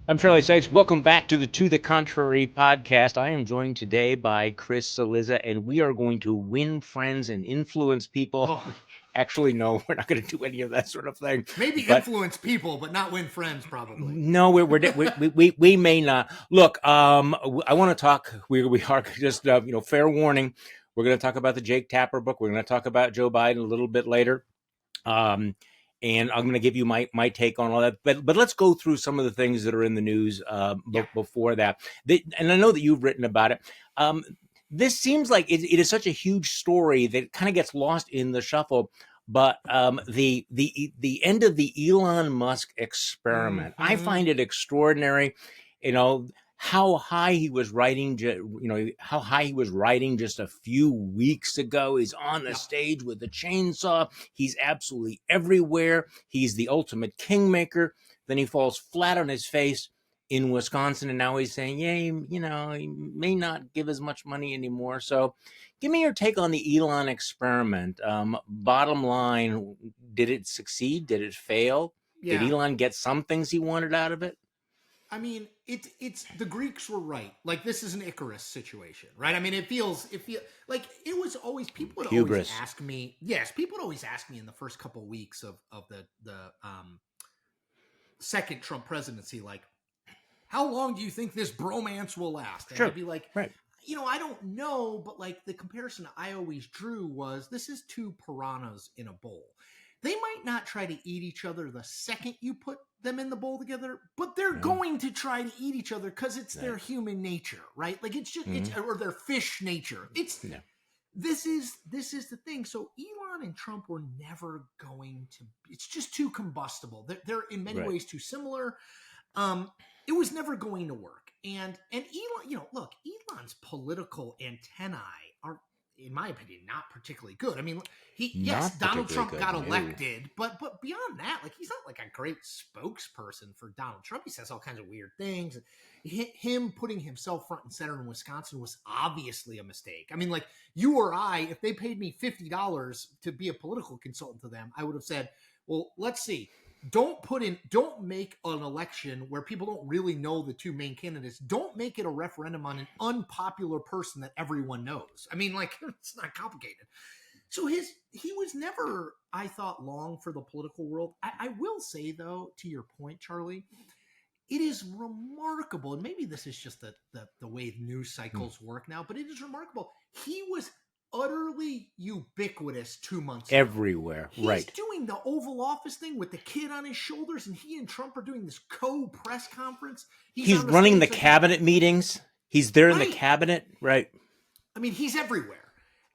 I'm Charlie Sykes. Welcome back to the Contrary podcast. I am joined today by Chris Saliza, and we are going to win friends and influence people. Oh, Actually, no, we're not going to do any of that sort of thing. maybe But influence people, but not win friends, probably. no, we may not. Look, I want to talk. We are just fair warning. We're going to talk about the Jake Tapper book. We're going to talk about Joe Biden a little bit later. Um, and I'm going to give you my take on all that. But let's go through some of the things that are in the news Yeah. before that. And I know that you've written about it. This seems like it is such a huge story that kind of gets lost in the shuffle. But the end of the Elon Musk experiment, I Hmm. find it extraordinary. You know how high he was riding. How high he was riding just a few weeks ago. He's on the Yeah. stage with a chainsaw. He's absolutely everywhere. He's the ultimate kingmaker. Then he falls flat on his face in Wisconsin, and now he's saying, "Yeah, he may not give as much money anymore." So, give me your take on the Elon experiment. Bottom line, did it succeed? Did it fail? Did Yeah. Elon get some things he wanted out of it? I mean, it's the Greeks were right. Like this is an Icarus situation, right? I mean, it feel like it was always people would always Hubris. ask me. Yes, people would always ask me in the first couple of weeks of the second Trump presidency, like, how long do you think this bromance will last? And Sure. I'd be like, Right. I don't know, but like the comparison I always drew was this is two piranhas in a bowl. They might not try to eat each other the second you put them in the bowl together, but they're Yeah. going to try to eat each other because it's their Right. human nature, right? Like it's just Mhm. or their fish nature. It's Yeah. this is the thing. So Elon and Trump were never going to. It's just too combustible. They're in many Right. ways too similar. Um, it was never going to work. And Elon, look, Elon's political antennae are, in my opinion, not particularly good. I mean, yes, Not Donald particularly Trump got good. No. elected, but beyond that, like he's not like a great spokesperson for Donald Trump. He says all kinds of weird things. Him putting himself front and center in Wisconsin was obviously a mistake. I mean, like you or I, if they paid me $50 to be a political consultant to them, I would have said, well, let's see, don't make an election where people don't really know the two main candidates. Don't make it a referendum on an unpopular person that everyone knows. I mean, like it's not complicated. So he was never, I thought, long for the political world. I will say though, to your point, Charlie, it is remarkable, and maybe this is just the way news Hmm. cycles work now, but it is remarkable. He was utterly ubiquitous 2 months ago. Everywhere. He's Right. doing the Oval Office thing with the kid on his shoulders, and he and Trump are doing this co-press conference. He's He's on the running the stage like he's cabinet meetings. He's there in the right. cabinet. Right. I mean, he's everywhere.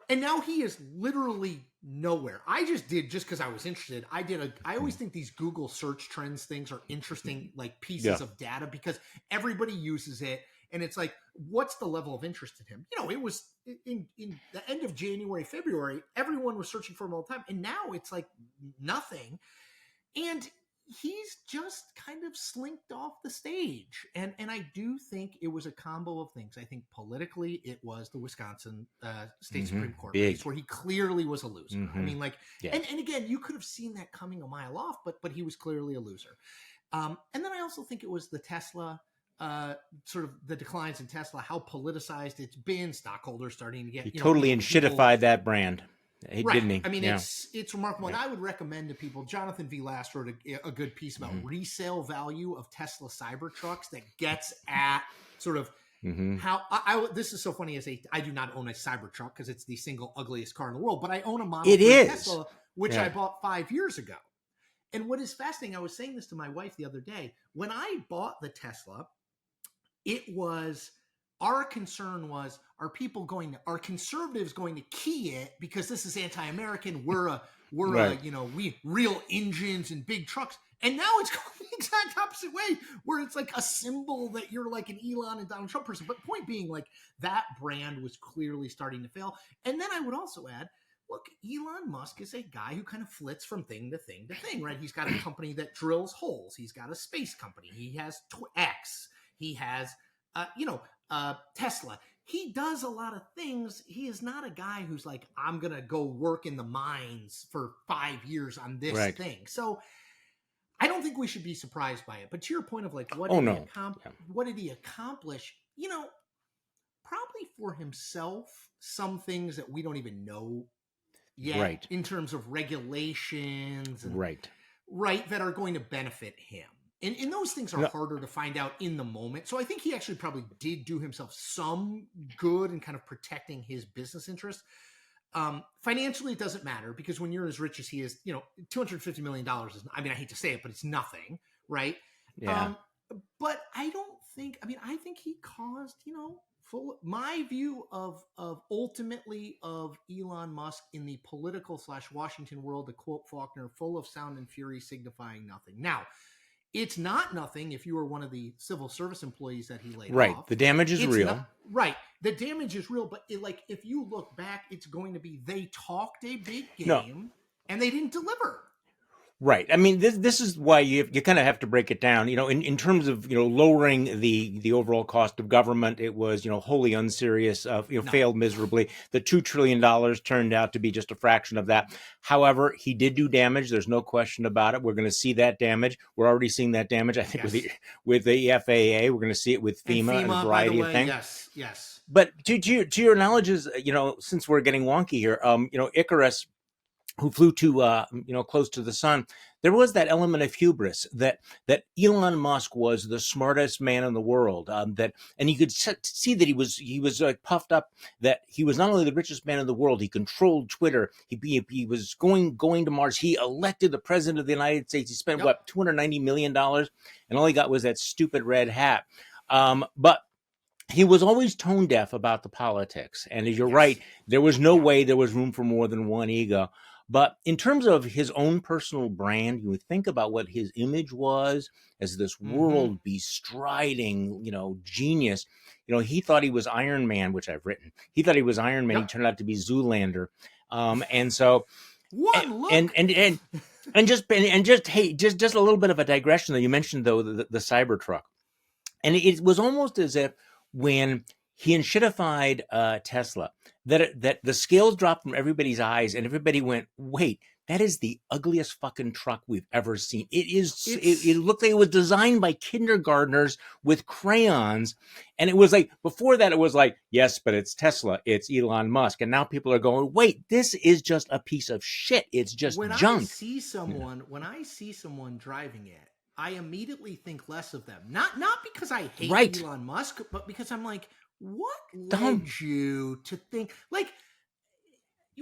And now he is literally nowhere. I just did, just because I was interested. I always think these Google search trends things are interesting, like Yeah. pieces of data, because everybody uses it. And it's like, what's the level of interest in him? It was in the end of January, February, everyone was searching for him all the time. And now it's like nothing. And he's just kind of slinked off the stage. And I do think it was a combo of things. I think politically it was the Wisconsin state Supreme Court race Big. where he clearly was a loser. I mean, like, Yes. and again, you could have seen that coming a mile off, but he was clearly a loser. And then I also think it was the Tesla, sort of the declines in Tesla, how politicized it's been, stockholders starting to get, He totally people. shitified that brand, Right. didn't he? I mean, Yeah. it's remarkable. Yeah. And I would recommend to people, Jonathan V. Last wrote a good piece about resale value of Tesla Cybertrucks that gets at sort of Mm-hmm. how this is so funny I do not own a Cybertruck because it's the single ugliest car in the world, but I own a Model It 3 is. Tesla, which Yeah. I bought 5 years ago. And what is fascinating, I was saying this to my wife the other day, when I bought the Tesla, it was, our concern was, are conservatives going to key it because this is anti-American? We're Right. we real engines and big trucks. And now it's going the exact opposite way, where it's like a symbol that you're like an Elon and Donald Trump person. But point being, like, that brand was clearly starting to fail. And then I would also add, look, Elon Musk is a guy who kind of flits from thing to thing to thing, right? He's got a company that drills holes. He's got a space company. He has X. He has, Tesla. He does a lot of things. He is not a guy who's like, I'm going to go work in the mines for 5 years on this Right. thing. So I don't think we should be surprised by it. But to your point of like, Oh no, what did he accomplish? You know, probably for himself, some things that we don't even know yet, right, in terms of regulations, and, right, that are going to benefit him. And those things are harder to find out in the moment. So I think he actually probably did do himself some good in kind of protecting his business interests. Financially, it doesn't matter, because when you're as rich as he is, you know, $250 million is, I mean, I hate to say it, but it's nothing, right? yeah, But I don't think, I mean, I think he caused, you know, my view of ultimately of Elon Musk in the political / Washington world, to quote Faulkner, full of sound and fury, signifying nothing. Now, it's not nothing if you were one of the civil service employees that he laid right. off. The damage is real. Right. The damage is real, but like, if you look back, it's going to be, they talked a big game No. and they didn't deliver. Right. I mean, this is why you kind of have to break it down. You know, in terms of, you know, lowering the overall cost of government, it was, you know, wholly unserious. Failed miserably. The $2 trillion turned out to be just a fraction of that. However, he did do damage. There's no question about it. We're going to see that damage. We're already seeing that damage. I think with the FAA, we're going to see it with FEMA and a variety of things. Yes. But to your knowledge, is, you know, since we're getting wonky here, you know, Icarus, who flew to close to the sun, there was that element of hubris that Elon Musk was the smartest man in the world. And you could see that he was puffed up, that he was not only the richest man in the world, he controlled Twitter. He was going to Mars. He elected the president of the United States. He spent $290 million, and all he got was that stupid red hat. But he was always tone deaf about the politics. And as you're right, there was no way there was room for more than one ego. But in terms of his own personal brand, you would think about what his image was as this world bestriding, you know, genius. You know, he thought he was Iron Man, which I've written. He thought he was Iron Man. He turned out to be Zoolander. And so, just a little bit of a digression, though. You mentioned, though, the Cybertruck, and it was almost as if when he enshittified Tesla, that the scales dropped from everybody's eyes, and everybody went, "Wait, that is the ugliest fucking truck we've ever seen. It looked like it was designed by kindergartners with crayons." And it was like, before that, it was like, yes, but it's Tesla, it's Elon Musk, and now people are going, "Wait, this is just a piece of shit. It's just junk." When I see someone driving it, I immediately think less of them. Not because I hate Elon Musk, but because I'm like, what led you to think, like,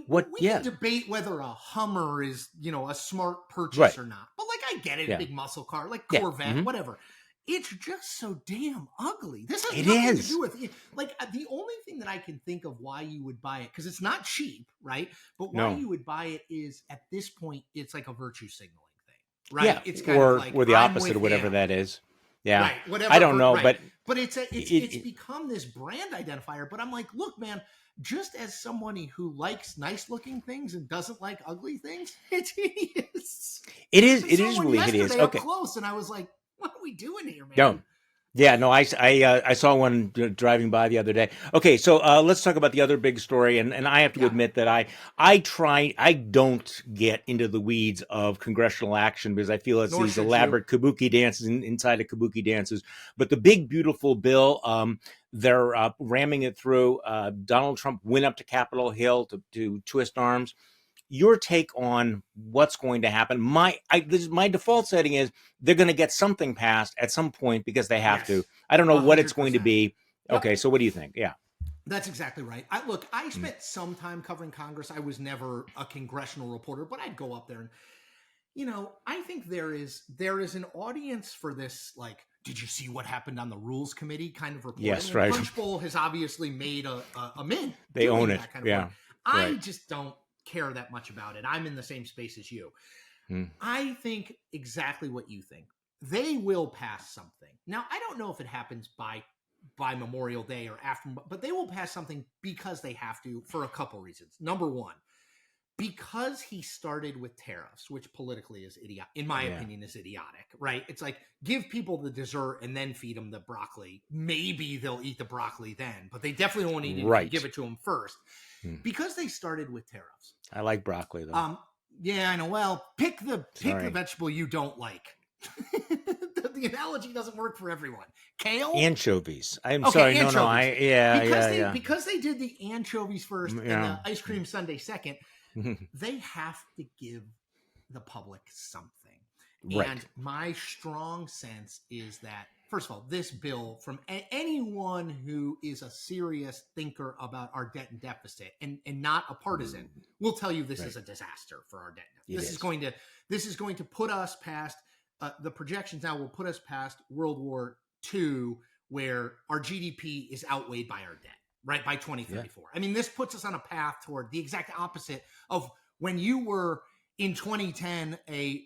we can debate whether a Hummer is, you know, a smart purchase or not. But like, I get it, a big muscle car, like Corvette, whatever. It's just so damn ugly. This has nothing to do with it. Like, the only thing that I can think of why you would buy it, because it's not cheap, right? But why you would buy it is, at this point, it's like a virtue signaling thing, right? Yeah, it's kind of like, or the opposite of whatever that is. Yeah, right, whatever. I don't know, but it's become this brand identifier. But I'm like, look, man, just as somebody who likes nice looking things and doesn't like ugly things, it's hideous. It is really hideous. Okay, up close, and I was like, what are we doing here, man? No. Yeah, no, I saw one driving by the other day. Okay, so let's talk about the other big story, and I have to admit that I don't get into the weeds of congressional action, because I feel it's these elaborate kabuki dances inside of kabuki dances. But the big beautiful bill, they're ramming it through. Donald Trump went up to Capitol Hill to twist arms. Your take on what's going to happen? My default setting is they're going to get something passed at some point, because they have to. I don't know 100%. What it's going to be. Okay, so what do you think? Yeah. That's exactly right. I spent some time covering Congress. I was never a congressional reporter, but I'd go up there and, you know, I think there is an audience for this, like, did you see what happened on the Rules Committee kind of reporting? Yes, right. Punchbowl has obviously made a mint. They own it. Kind of I just don't care that much about it. I'm in the same space as you. I think exactly what you think. They will pass something. Now, I don't know if it happens by Memorial Day or after, but they will pass something because they have to, for a couple reasons. Number one, because he started with tariffs, which politically is in my opinion, is idiotic, right? It's like, give people the dessert and then feed them the broccoli. Maybe they'll eat the broccoli then, but they definitely won't eat it if you give it to them first. Because they started with tariffs. I like broccoli, though. Yeah, I know. Well, pick the vegetable you don't like. The analogy doesn't work for everyone. Kale? Anchovies. I'm Okay, sorry. anchovies. Yeah. Because they did the anchovies first and the ice cream sundae second, Mhm. they have to give the public something. Right. And my strong sense is that, first of all, this bill, from anyone who is a serious thinker about our debt and deficit and not a partisan, will tell you this is a disaster for our debt. This is going to put us past the projections now will put us past World War II, where our GDP is outweighed by our debt, right? By 2034. I mean, this puts us on a path toward the exact opposite of when you were in 2010 a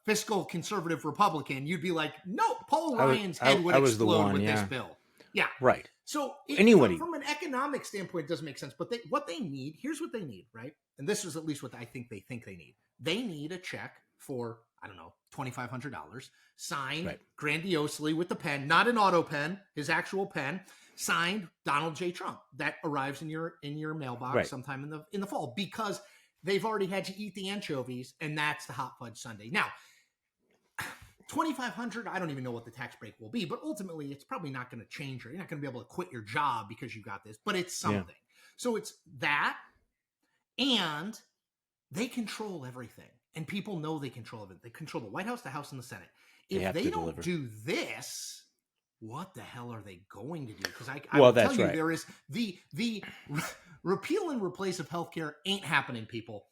fiscal conservative Republican. You'd be like, no, Paul Ryan's head would explode with this bill. Yeah. Right. So from an economic standpoint, it doesn't make sense. But what they need, here's what they need, right? And this is at least what I think they need. They need a check for, I don't know, $2,500 signed grandiosely with the pen, not an auto pen, his actual pen, signed Donald J. Trump. That arrives in your mailbox sometime in the fall, because they've already had to eat the anchovies, and that's the hot fudge sundae. Now, $2,500, I don't even know what the tax break will be, but ultimately it's probably not going to change. You're not going to be able to quit your job because you got this, but it's something. Yeah. So it's that, and they control everything. And people know they control it. They control the White House, the House, and the Senate. If they don't do this, what the hell are they going to do? Because I will tell you, there is the repeal and replace of healthcare ain't happening, people.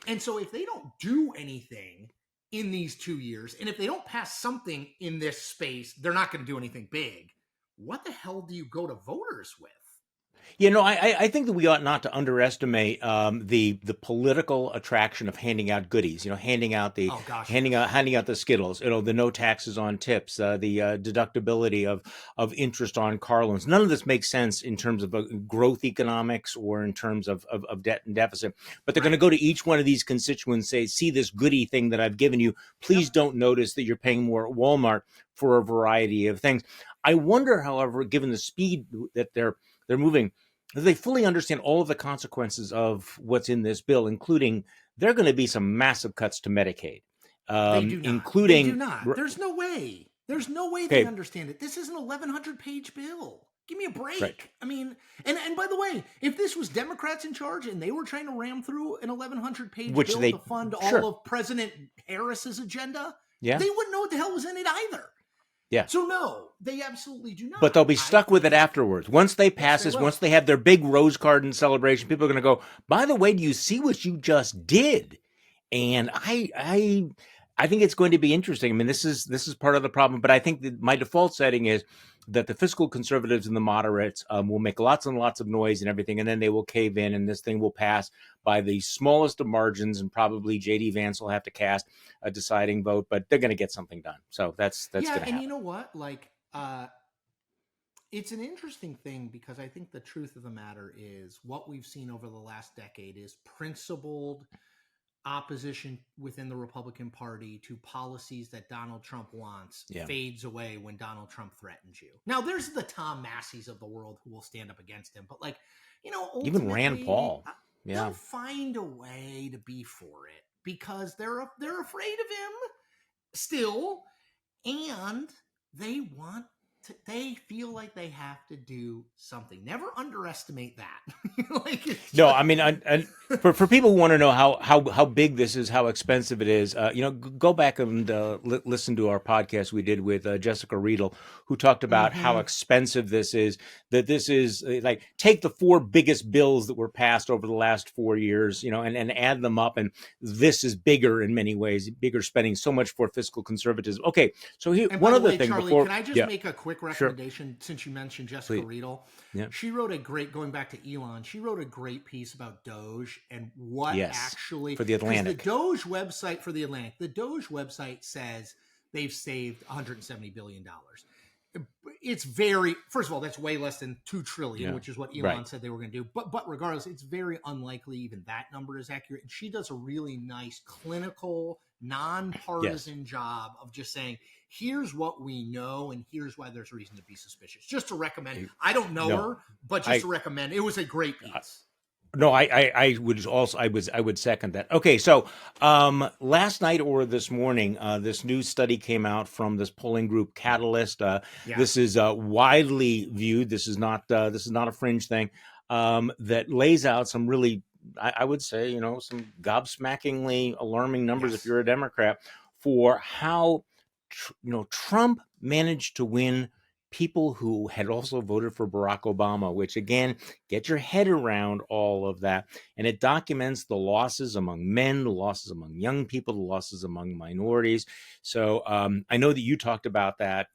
And so if they don't do anything in these 2 years, and if they don't pass something in this space, they're not going to do anything big. What the hell do you go to voters with? I think that we ought not to underestimate the political attraction of handing out goodies. Handing out the handing out the Skittles. The no taxes on tips, the deductibility of interest on car loans. None of this makes sense in terms of growth economics or in terms of debt and deficit. But they're going to go to each one of these constituents and say, "See this goodie thing that I've given you. Please don't notice that you're paying more at Walmart for a variety of things." I wonder, however, given the speed that they're moving, they fully understand all of the consequences of what's in this bill, including there are going to be some massive cuts to Medicaid. They do not. There's no way. There's no way they understand it. This is an 1,100-page bill. Give me a break. Right. I mean, and by the way, if this was Democrats in charge and they were trying to ram through an 1,100-page bill to fund all of President Harris's agenda, they wouldn't know what the hell was in it either. Yeah. So no, they absolutely do not. But they'll be stuck with it afterwards. Once they pass this, once they have their big rose garden celebration, people are going to go, "By the way, do you see what you just did?" And I think it's going to be interesting. I mean, this is part of the problem, but I think that my default setting is that the fiscal conservatives and the moderates will make lots and lots of noise and everything, and then they will cave in, and this thing will pass by the smallest of margins, and probably J.D. Vance will have to cast a deciding vote, but they're going to get something done. So that's going to happen. And you know what? It's an interesting thing, because I think the truth of the matter is what we've seen over the last decade is principled opposition within the Republican Party to policies that Donald Trump wants fades away when Donald Trump threatens you. Now, there's the Tom Masseys of the world who will stand up against him, but even Rand Paul, they'll find a way to be for it because they're afraid of him still, and they feel like they have to do something. Never underestimate that. No, I mean, for people who want to know how big this is, how expensive it is, go back and listen to our podcast we did with Jessica Riedel, who talked about how expensive this is. That this is take the 4 biggest bills that were passed over the last 4 years, and add them up, and this is bigger in many ways, bigger spending, so much for fiscal conservatism. Okay, so here one other thing. Charlie, before, can I just make a quick recommendation since you mentioned Jessica Riedel? Yeah. She wrote a great, going back to Elon, she wrote a great piece about Doge and what actually for the Atlantic. The Doge website for the Atlantic. The Doge website says they've saved $170 billion. It's first of all, that's way less than $2 trillion, which is what Elon said they were going to do. But regardless, it's very unlikely even that number is accurate. And she does a really nice clinical, nonpartisan job of just saying, here's what we know, and here's why there's reason to be suspicious. Just to recommend. I don't know her, but just to recommend. It was a great piece. No, I would also I would second that. Okay, so last night or this morning, this new study came out from this polling group Catalyst. Yeah. This is widely viewed. This is not a fringe thing. That lays out some really, I would say, some gobsmackingly alarming numbers if Yes. you're a Democrat for how Trump managed to win people who had also voted for Barack Obama, which again, get your head around all of that. And it documents the losses among men, the losses among young people, the losses among minorities. So I know that you talked about that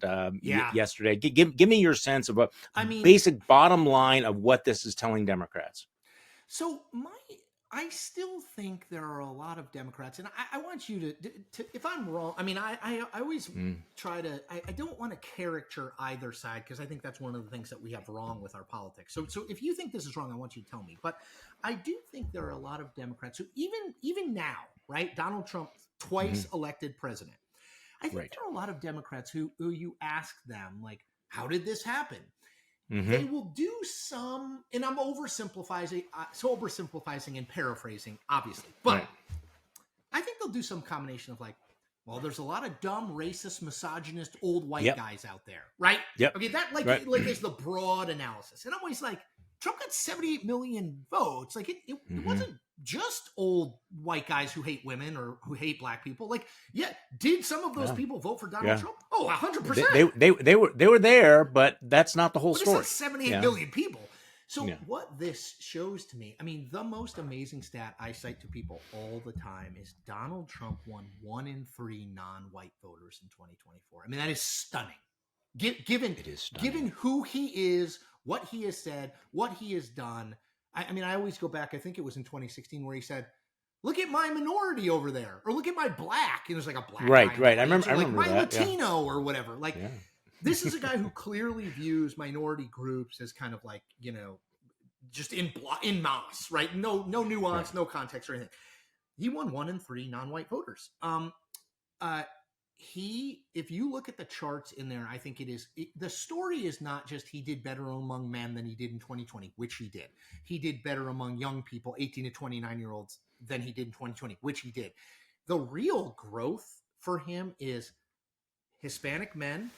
Yeah. yesterday. Give me your sense of a I mean, basic bottom line of what this is telling Democrats. so I still think there are a lot of Democrats, and I want you to, if I'm wrong, I mean, I always try to, I don't want to caricature either side because I think that's one of the things that we have wrong with our politics. So if you think this is wrong, I want you to tell me. But I do think there are a lot of Democrats who even now, right? Donald Trump twice elected president. I think Right. there are a lot of Democrats who you ask them like, how did this happen? Mm-hmm. They will do some, and I'm oversimplifying and paraphrasing, obviously, but Right. I think they'll do some combination of like, well, there's a lot of dumb, racist, misogynist, old white Yep. guys out there, right? Yep. Okay, that like Right. is the broad analysis, and I'm always like, Trump got 78 million votes. Like it wasn't just old white guys who hate women or who hate black people. Like, yeah, did some of those people vote for Donald Trump? Oh, 100%. They were there, but that's not the whole But story. it's not 78 million people. So Yeah. what this shows to me, I mean, the most amazing stat I cite to people all the time is Donald Trump won 1 in 3 non-white voters in 2024. I mean, that is stunning. Given who he is, what he has said, what he has done. I mean, I always go back, I think it was in 2016 where he said, look at my minority over there, or look at my black. And it was like a black Right, guy. right. I remember like my that. Latino or whatever. Like, Yeah. this is a guy who clearly views minority groups as kind of like, just in mass, right? No nuance, right. No context or anything. He won 1 in 3 non-white voters. If you look at the charts in there, I think the story is not just he did better among men than he did in 2020, which he did. He did better among young people, 18 to 29-year-olds, than he did in 2020, which he did. The real growth for him is Hispanic men,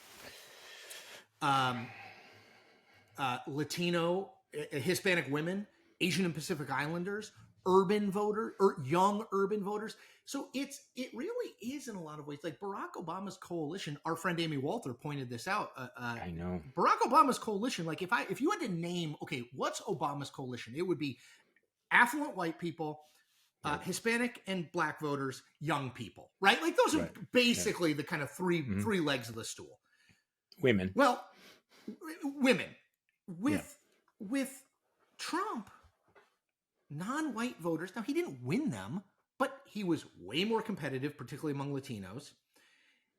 Latino, Hispanic women, Asian and Pacific Islanders, urban voters or young urban voters. So it really is in a lot of ways like Barack Obama's coalition. Our friend Amy Walter pointed this out. I know Barack Obama's coalition. Like if you had to name, okay, what's Obama's coalition? It would be affluent white people, Hispanic and black voters, young people, right? Like those are basically the kind of three legs of the stool. Women. Well, women with Trump, non-white voters. Now he didn't win them, but he was way more competitive, particularly among Latinos.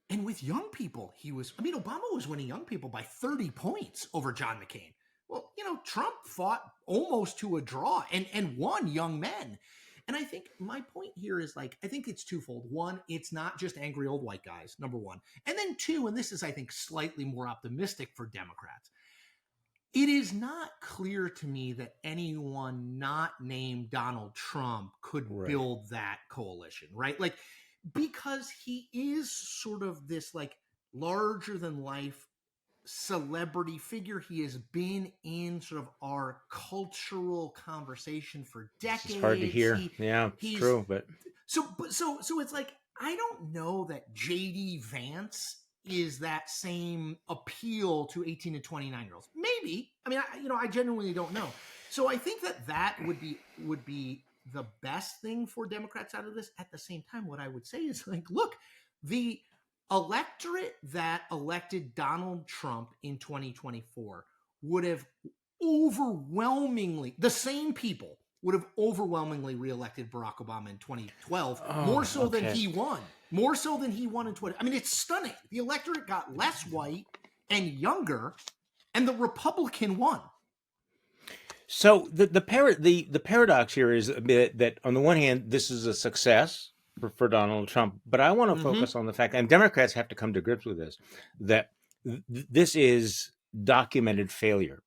And with young people, Obama was winning young people by 30 points over John McCain. Well, Trump fought almost to a draw and won young men. And I think my point here is I think it's twofold. One, it's not just angry old white guys, number one. And then two, and this is, I think, slightly more optimistic for Democrats. It is not clear to me that anyone not named Donald Trump could build that coalition, right? Like, because he is sort of this larger than life celebrity figure. He has been in sort of our cultural conversation for decades. It's hard to hear. It's true, but so it's like, I don't know that JD Vance is that same appeal to 18 to 29-year-olds. Maybe. I mean, I genuinely don't know. So I think that would be the best thing for Democrats out of this. At the same time, what I would say is look, the electorate that elected Donald Trump in 2024 would have overwhelmingly, the same people would have overwhelmingly reelected Barack Obama in 2012, more so than he won. More so than he won in 20. I mean, it's stunning. The electorate got less white and younger, and the Republican won. So the paradox here is a bit that on the one hand, this is a success for Donald Trump, but I want to focus on the fact, and Democrats have to come to grips with this, that this is documented failure.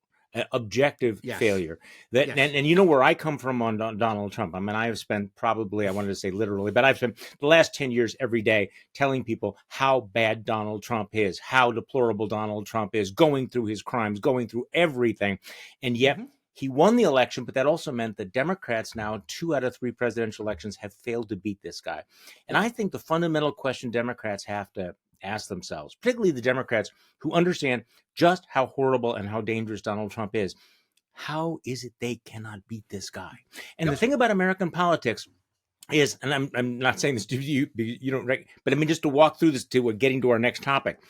objective Yes. failure. That Yes. and you know where I come from on Donald Trump. I mean, I have spent probably, I wanted to say literally, but I've spent the last 10 years every day telling people how bad Donald Trump is, how deplorable Donald Trump is, going through his crimes, going through everything. And yet he won the election, but that also meant that Democrats now, 2 out of 3 presidential elections, have failed to beat this guy. And I think the fundamental question Democrats have to ask themselves, particularly the Democrats who understand just how horrible and how dangerous Donald Trump is, how is it they cannot beat this guy? And the thing about American politics is, and I'm not saying this to you, you don't, but I mean, just to walk through this to we're getting to our next topic.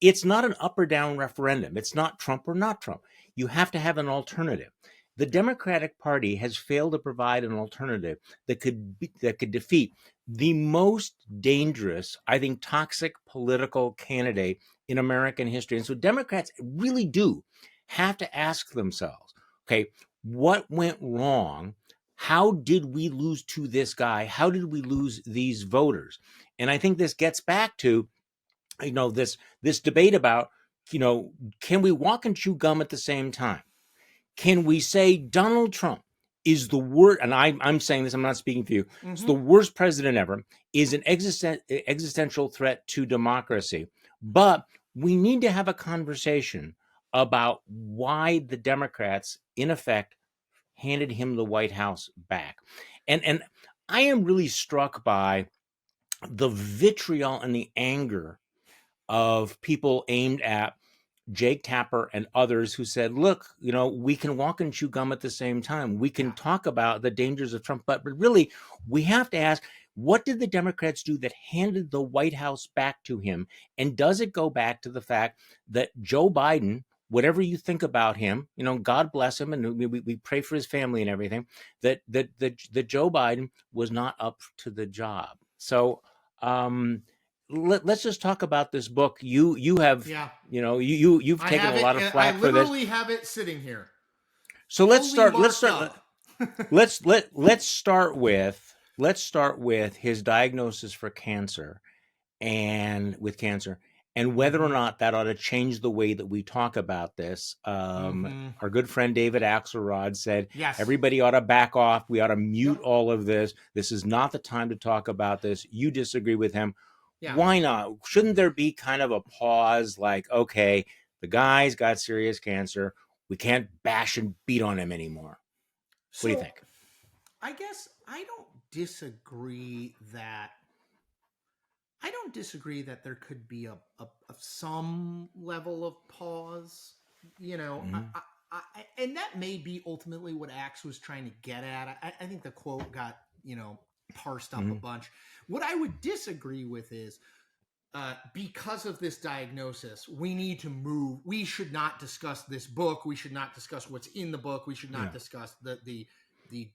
It's not an up or down referendum. It's not Trump or not Trump. You have to have an alternative. The Democratic Party has failed to provide an alternative that could defeat the most dangerous, I think, toxic political candidate in American history. And so Democrats really do have to ask themselves, okay, what went wrong? How did we lose to this guy? How did we lose these voters? And I think this gets back to, this debate about, can we walk and chew gum at the same time? Can we say Donald Trump is the worst, and I'm saying this, I'm not speaking for you, it's the worst president ever, is an existential threat to democracy. But we need to have a conversation about why the Democrats, in effect, handed him the White House back. And I am really struck by the vitriol and the anger of people aimed at Jake Tapper and others who said, look, we can walk and chew gum at the same time. We can talk about the dangers of Trump, but really we have to ask, what did the Democrats do that handed the White House back to him? And does it go back to the fact that Joe Biden, whatever you think about him, God bless him, and we pray for his family and everything, that Joe Biden was not up to the job. So, let's just talk about this book. You have, you've taken a lot of flack for this. I literally have it sitting here. So let's start with his diagnosis for cancer and whether or not that ought to change the way that we talk about this. Our good friend David Axelrod said, yes, everybody ought to back off. We ought to mute all of this. This is not the time to talk about this. You disagree with him. Yeah. Why not? Shouldn't there be kind of a pause, like, okay, the guy's got serious cancer. We can't bash and beat on him anymore. What do you think? I guess I don't disagree that there could be a some level of pause, and that may be ultimately what Axe was trying to get at. I think the quote got, parsed up a bunch. What I would disagree with is, because of this diagnosis, we need to move. We should not discuss this book. We should not discuss what's in the book. We should not discuss the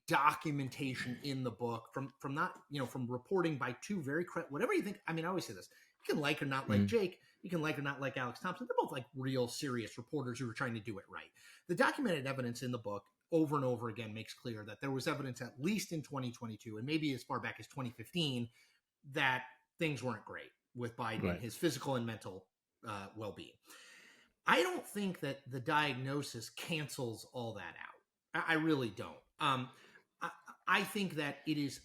documentation in the book from reporting by 2 very whatever you think. I mean, I always say this: you can like or not like Jake. You can like or not like Alex Thompson. They're both like real serious reporters who are trying to do it right. The documented evidence in the book over and over again makes clear that there was evidence, at least in 2022 and maybe as far back as 2015, that things weren't great with Biden and his physical and mental well-being. I don't think that the diagnosis cancels all that out. I really don't. I think that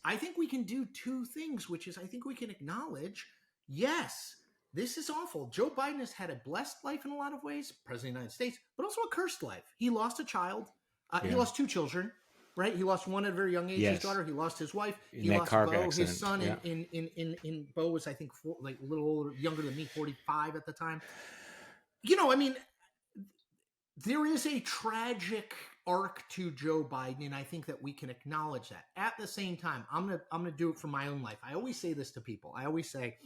I think we can do 2 things, which is I think we can acknowledge, yes, this is awful. Joe Biden has had a blessed life in a lot of ways, President of the United States, but also a cursed life. He lost a child. He lost 2 children, right? He lost one at a very young age, his daughter. He lost his wife. He lost Bo, his son. In Bo was, I think, a little older, younger than me, 45 at the time. I mean, there is a tragic arc to Joe Biden, and I think that we can acknowledge that. At the same time, I'm gonna do it for my own life. I always say this to people. I always say,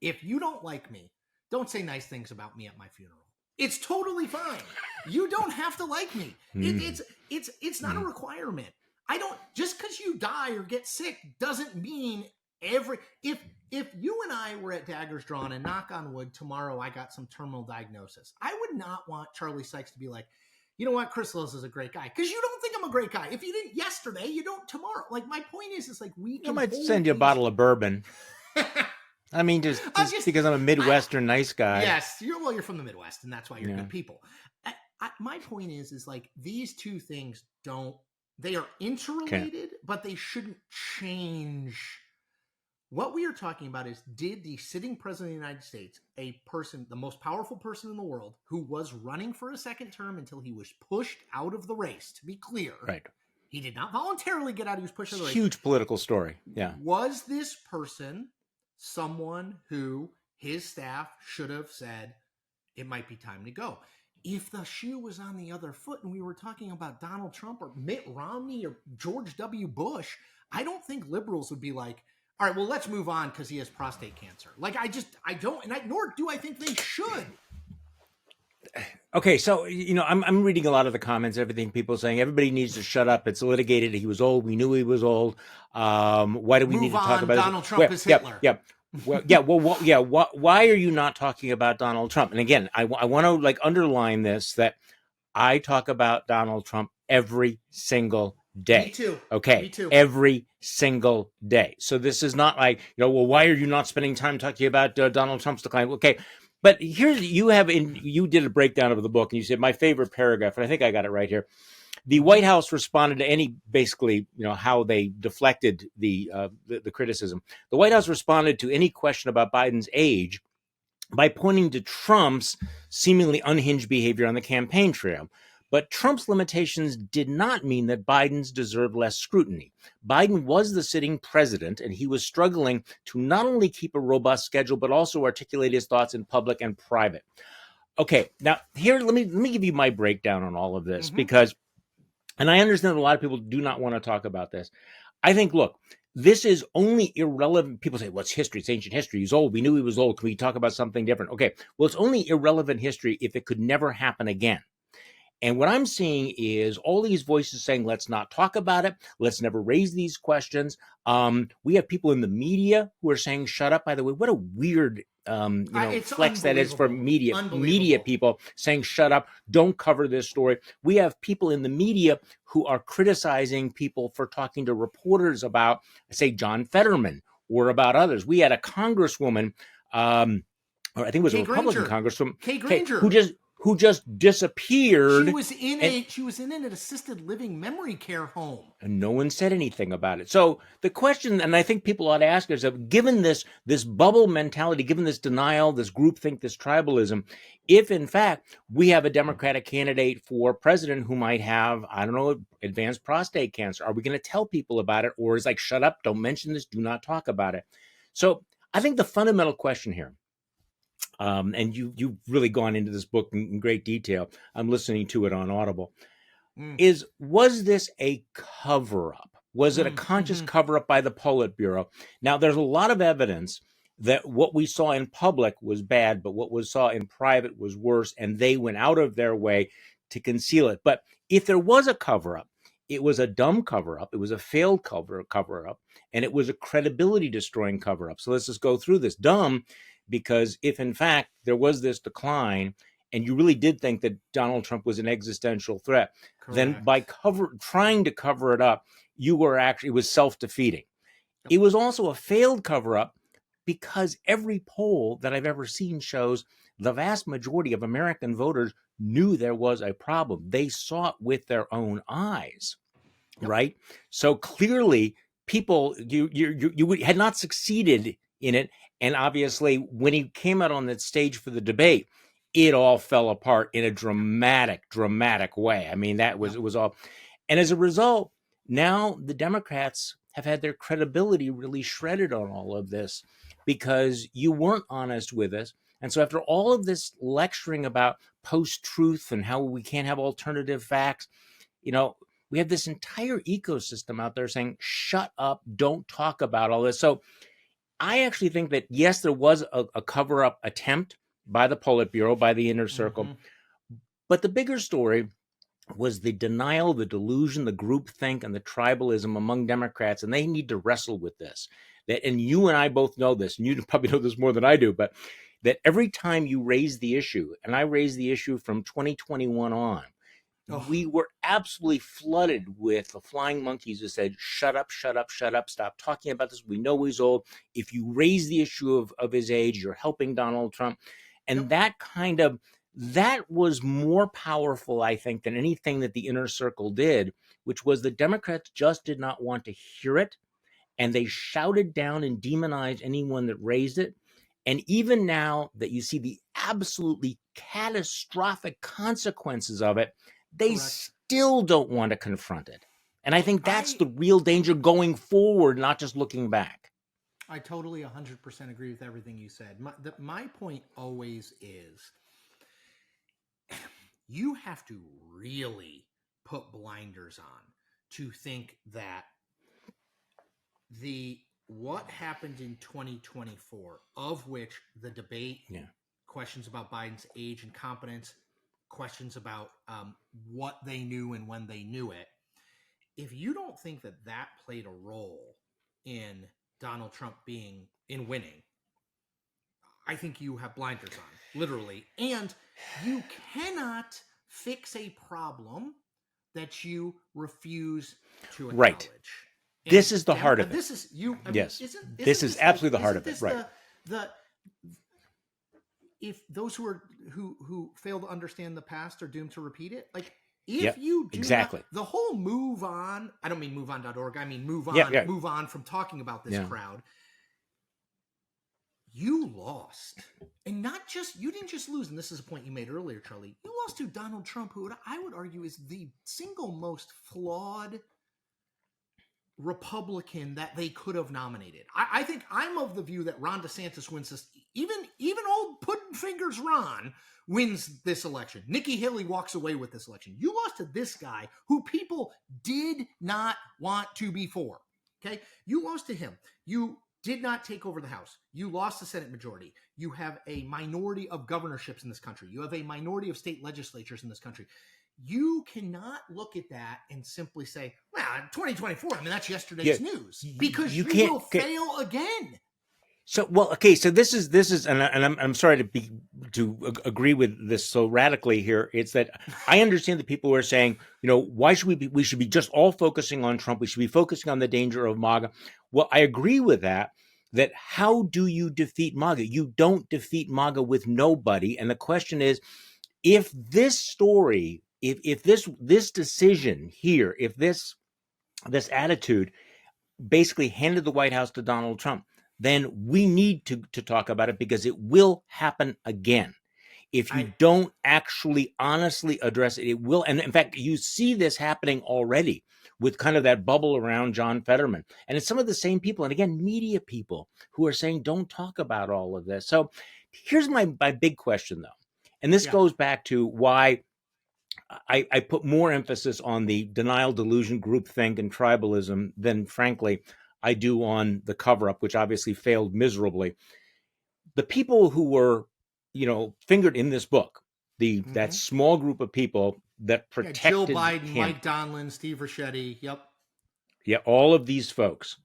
if you don't like me, don't say nice things about me at my funeral. It's totally fine. You don't have to like me. It's not a requirement. Just because you die or get sick doesn't mean if you and I were at daggers drawn and knock on wood, tomorrow I got some terminal diagnosis, I would not want Charlie Sykes to be like, you know what, Chris Lillis is a great guy. Because you don't think I'm a great guy. If you didn't yesterday, you don't tomorrow. Like, my point is like, we can. I might send you a bottle of bourbon. I mean, just because I'm a Midwestern nice guy. Yes, you're from the Midwest, and that's why you're good people. my point is like these two things they are interrelated, but they shouldn't change. What we are talking about is, did the sitting president of the United States, a person, the most powerful person in the world, who was running for a second term until he was pushed out of the race, to be clear, right? He did not voluntarily get out. He was pushed out of the race. Huge political story. Yeah. Was this person someone who his staff should have said, it might be time to go? If the shoe was on the other foot and we were talking about Donald Trump or Mitt Romney or George W. Bush, I don't think liberals would be like, all right, well, let's move on because he has prostate cancer. Like, I don't, nor do I think they should. Okay, so I'm reading a lot of the comments, everything, people saying everybody needs to shut up. It's litigated. He was old. We knew he was old. Why do we need to talk about Donald Trump is Hitler? Yeah. Well, yeah. Well, yeah. Why are you not talking about Donald Trump? And again, I want to like underline this, that I talk about Donald Trump every single day. Me too. Okay. Me too. Every single day. So this is not like, well, why are you not spending time talking about Donald Trump's decline? Okay. But here's, you did a breakdown of the book and you said my favorite paragraph, and I think I got it right here. The White House responded to any, basically, how they deflected the criticism. The White House responded to any question about Biden's age by pointing to Trump's seemingly unhinged behavior on the campaign trail. But Trump's limitations did not mean that Biden's deserved less scrutiny. Biden was the sitting president, and he was struggling to not only keep a robust schedule, but also articulate his thoughts in public and private. Okay, now here, let me give you my breakdown on all of this, because, and I understand that a lot of people do not want to talk about this. I think, look, this is only irrelevant. People say, well, it's history. It's ancient history. He's old. We knew he was old. Can we talk about something different? Okay, well, it's only irrelevant history if it could never happen again. And what I'm seeing is all these voices saying, let's not talk about it. Let's never raise these questions. We have people in the media who are saying, shut up. By the way, what a weird flex that is for media people saying, shut up, don't cover this story. We have people in the media who are criticizing people for talking to reporters about, say, John Fetterman or about others. We had a congresswoman, or I think it was a Republican congresswoman, Kay Granger, who just disappeared. She was in an assisted living memory care home. And no one said anything about it. So the question, and I think people ought to ask themselves, given this bubble mentality, given this denial, this groupthink, this tribalism, if in fact we have a Democratic candidate for president who might have, I don't know, advanced prostate cancer, are we going to tell people about it? Or is like, shut up, don't mention this, do not talk about it. So I think the fundamental question here, and you've really gone into this book in great detail. I'm listening to it on Audible. Was this a cover-up? Was it a conscious cover-up by the Politburo? Now, there's a lot of evidence that what we saw in public was bad, but what we saw in private was worse, and they went out of their way to conceal it. But if there was a cover-up, it was a dumb cover-up, it was a failed cover-up, and it was a credibility-destroying cover-up. So let's just go through this. Dumb, because if in fact there was this decline and you really did think that Donald Trump was an existential threat, correct, then by trying to cover it up, it was self-defeating. Yep. It was also a failed cover-up because every poll that I've ever seen shows the vast majority of American voters knew there was a problem. They saw it with their own eyes, yep, right? So clearly people, you had not succeeded in it. And obviously, when he came out on that stage for the debate, it all fell apart in a dramatic way. I mean, it was all. And as a result, now the Democrats have had their credibility really shredded on all of this because you weren't honest with us. And so after all of this lecturing about post-truth and how we can't have alternative facts, we have this entire ecosystem out there saying, shut up, don't talk about all this. So I actually think that, yes, there was a cover-up attempt by the Politburo, by the inner circle. But the bigger story was the denial, the delusion, the groupthink, and the tribalism among Democrats, and they need to wrestle with this. And you and I both know this, and you probably know this more than I do, but that every time you raise the issue, and I raised the issue from 2021 on, we were absolutely flooded with the flying monkeys who said, shut up, shut up, shut up, stop talking about this. We know he's old. If you raise the issue of his age, you're helping Donald Trump. And that kind of that was more powerful, I think, than anything that the inner circle did, which was the Democrats just did not want to hear it. And they shouted down and demonized anyone that raised it. And even now that you see the absolutely catastrophic consequences of it, they Correct. still don't want to confront it. And I think that's I the real danger going forward, not just looking back. I totally 100% agree with everything you said. My point always is you have to really put blinders on to think that what happened in 2024, of which the debate, questions about Biden's age and competence, questions about what they knew and when they knew it. If you don't think that that played a role in Donald Trump winning, I think you have blinders on, literally. And you cannot fix a problem that you refuse to acknowledge. Right. This is the heart of it. This is you. I mean, yes. Isn't this is absolutely the heart of it. Right. If those who fail to understand the past are doomed to repeat it, like if you do exactly the whole move on, I don't mean moveon.org, I mean move on, move on from talking about this crowd. You lost. And you didn't just lose, and this is a point you made earlier, Charlie. You lost to Donald Trump, who I would argue is the single most flawed Republican that they could have nominated. I think I'm of the view that Ron DeSantis wins this. Even old Puddin' Fingers Ron wins this election. Nikki Haley walks away with this election. You lost to this guy who people did not want to be for. Okay? You lost to him. You did not take over the House. You lost the Senate majority. You have a minority of governorships in this country. You have a minority of state legislatures in this country. You cannot look at that and simply say, well, 2024, I mean, that's yesterday's news. Because you will fail again. So, so this is, and I'm sorry to agree with this so radically here. It's that I understand that people who are saying, why should we should be just all focusing on Trump. We should be focusing on the danger of MAGA. Well, I agree with that how do you defeat MAGA? You don't defeat MAGA with nobody. And the question is, if this story, if this decision here, if this attitude basically handed the White House to Donald Trump, then we need to talk about it, because it will happen again. If you don't actually honestly address it, it will. And in fact, you see this happening already with kind of that bubble around John Fetterman. And it's some of the same people, and again, media people, who are saying, don't talk about all of this. So here's my big question, though. And this goes back to why I put more emphasis on the denial, delusion, groupthink, and tribalism than, frankly, I do on the cover-up, which obviously failed miserably. The people who were, fingered in this book, that small group of people that protected Jill Biden, him. Mike Donlin, Steve Ricchetti, Yeah, all of these folks.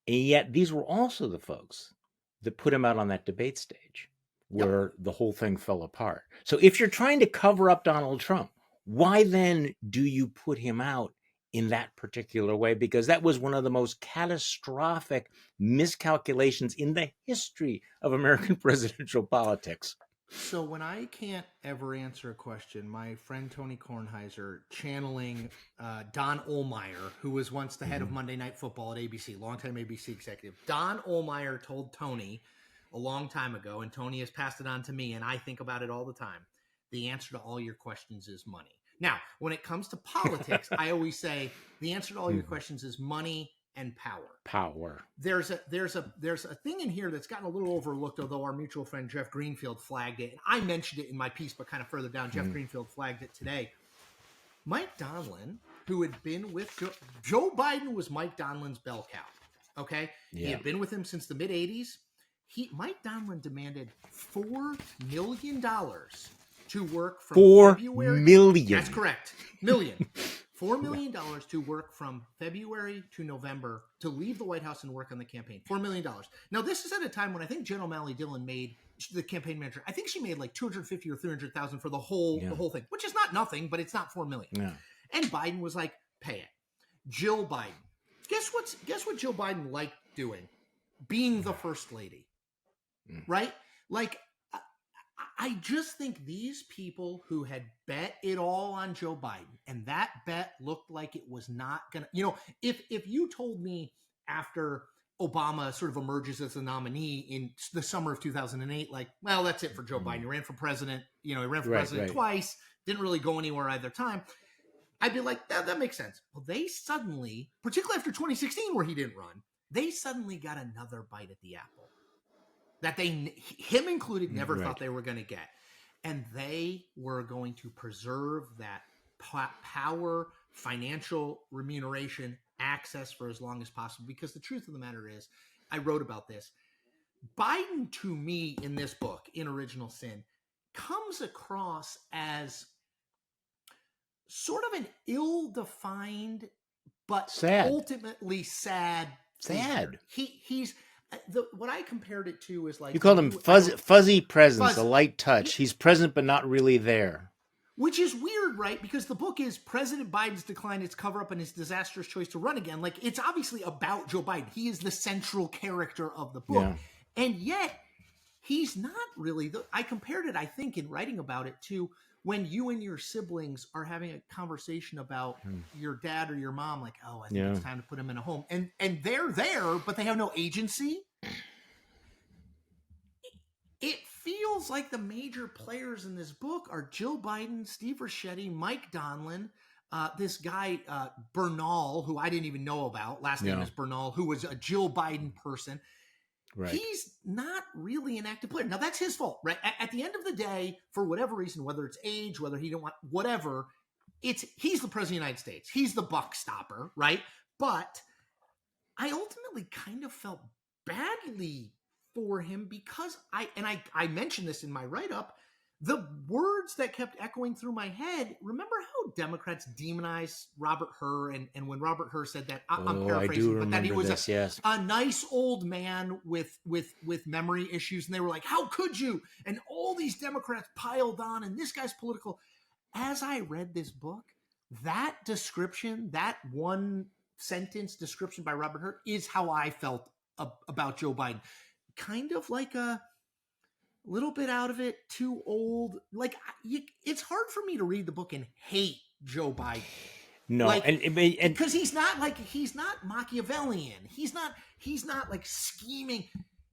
And yet these were also the folks that put him out on that debate stage where the whole thing fell apart. So if you're trying to cover up Donald Trump, why then do you put him out in that particular way? Because that was one of the most catastrophic miscalculations in the history of American presidential politics. So when I can't ever answer a question, my friend Tony Kornheiser, channeling Don Ohlmeyer, who was once the head of Monday Night Football at ABC, longtime ABC executive. Don Ohlmeyer told Tony a long time ago, and Tony has passed it on to me, and I think about it all the time. The answer to all your questions is money. Now, when it comes to politics, I always say the answer to all your questions is money and power. There's a thing in here that's gotten a little overlooked, although our mutual friend Jeff Greenfield flagged it. And I mentioned it in my piece, but kind of further down, Jeff Greenfield flagged it today. Mike Donlin, who had been with Joe Biden, was Mike Donlin's bell cow. Okay, he had been with him since the mid '80s. Mike Donlin demanded $4 million to work from February. $4 million. That's correct. Million. $4 million to work from February to November to leave the White House and work on the campaign. $4 million. Now, this is at a time when I think Jen O'Malley Dillon made the campaign manager. I think she made like $250,000 or $300,000 for the whole thing, which is not nothing, but it's not $4 million. Yeah. And Biden was like, pay it. Jill Biden. Guess what Jill Biden liked doing? Being the first lady. Right? Like, I just think these people who had bet it all on Joe Biden, and that bet looked like it was not going to, if you told me after Obama sort of emerges as a nominee in the summer of 2008, like, well, that's it for Joe Biden. He ran for president, he ran for president twice, didn't really go anywhere either time. I'd be like, that makes sense. Well, they suddenly, particularly after 2016 where he didn't run, they suddenly got another bite at the apple that him included, never thought they were going to get. And they were going to preserve that power, financial remuneration, access for as long as possible. Because the truth of the matter is, I wrote about this, Biden, to me, in this book, in Original Sin, comes across as sort of an ill-defined but ultimately sad. He's what I compared it to is like, you called him fuzzy presence, a light touch. He's present but not really there. Which is weird, right? Because the book is President Biden's decline, its cover-up, and his disastrous choice to run again. Like, it's obviously about Joe Biden. He is the central character of the book. Yeah. And yet, he's not really. I compared it, I think, in writing about it to when you and your siblings are having a conversation about your dad or your mom, like, oh, I think it's time to put him in a home. And they're there, but they have no agency. It feels like the major players in this book are Jill Biden, Steve Ricchetti, Mike Donlin, this guy, Bernal, who I didn't even know about. Last name is Bernal, who was a Jill Biden person. Right. He's not really an active player. Now, that's his fault, right? At the end of the day, for whatever reason, whether it's age, whether he didn't want, whatever, he's the president of the United States. He's the buck stopper, right? But I ultimately kind of felt badly for him because I mentioned this in my write-up, the words that kept echoing through my head. Remember how Democrats demonized Robert Hur, and when Robert Hur said that, I'm paraphrasing, but that he was a nice old man with memory issues, and they were like, how could you? And all these Democrats piled on, and this guy's political. As I read this book, that description, that one sentence description by Robert Hur is how I felt about Joe Biden. Kind of like a little bit out of it, too old. Like, it's hard for me to read the book and hate Joe Biden. No, like, and because he's not Machiavellian. He's not like scheming.